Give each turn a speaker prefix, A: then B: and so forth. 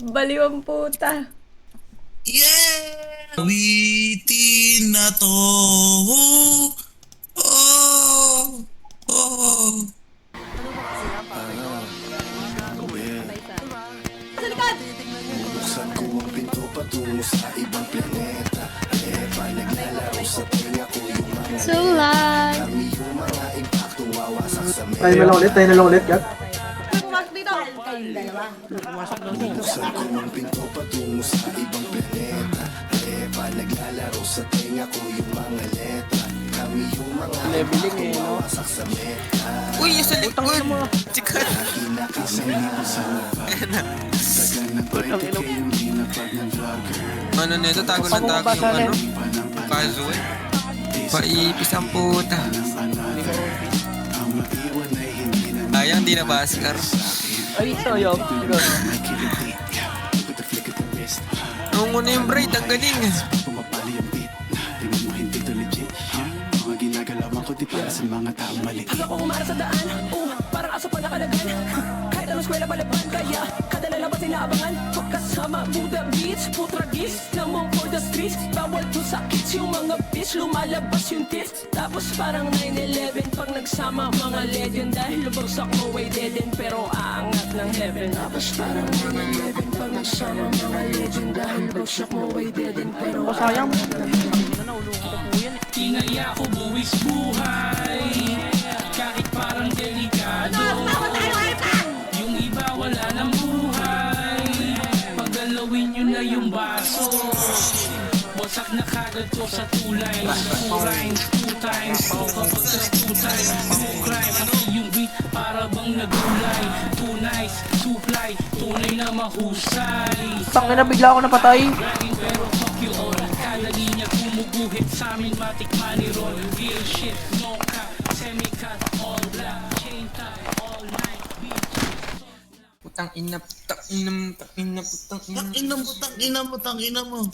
A: Baliw ang puta.
B: Yeah! Awitin na to. Oh! Oh!
A: Sa likod!
C: Buksan ko ang pinto patungo sa ibang planeta. Eva naglalaro sa tenga ko yung mga
A: Sulat!
C: kami yung mga impaktong wawasak sa mesa.
D: Tayo na lang ulit, Kat.
A: Ano pumasok dito? Kayong dalawa.
C: Buksan ko ang pinto patungo sa ibang planeta. Eva naglalaro sa tenga ko yung mga letra. Kami yung mga impaktong wawasak sa mesa.
B: Uy, yung sa likod! Sikat! Ano nito? Tago ng tago yung ano? Kazo eh. Paipis ang puta. Sayang, di na baskar.
E: Ay, sayang.
B: Nung muna yung bright, ang galing.
C: Pumapali ang beat. Tingnan mo hindi to legit. Mga ginagalawan ko di para sa mga taong mali.
F: Hanggang ko umara sa daan, parang aso pa nakalagan. Kahit anong eskwela palaban, kaya kada lalabas inaabangan. Pagkasama, Buddha Beats, putragis, namong for the streets. Bawal to sa kids, yung mga bitch, lumalabas yung tits. Tapos parang 9-11, pag nagsama mga legend. Dahil lubagsak mo way dead end, pero aangat ng heaven. Tapos parang 9-11, pag nagsama mga legend. Dahil lubagsak mo way dead end, pero
E: Sayang.
F: Tinaya ko buwis buhay. Kahit parang delikado. Yung iba wala ng buhay. Paggalawin nyo na yung baso. Wasak na kagad ko sa 2 lines. 2 lines, 2 times. Kapagkas 2 times. No crime. Yung beat para bang nagulay. Too nice, supply. Tunay na mahusay.
E: Tangin na bigla ako napatay.
F: Bragging pero fuck you all. Kada linya gumuguhit sa amin, matik money roll. Real shit, no cap, semi-cut, all black, chain tie, all night, beach.
B: Putang ina, putang ina, putang ina, putang ina.
C: Tangina mo.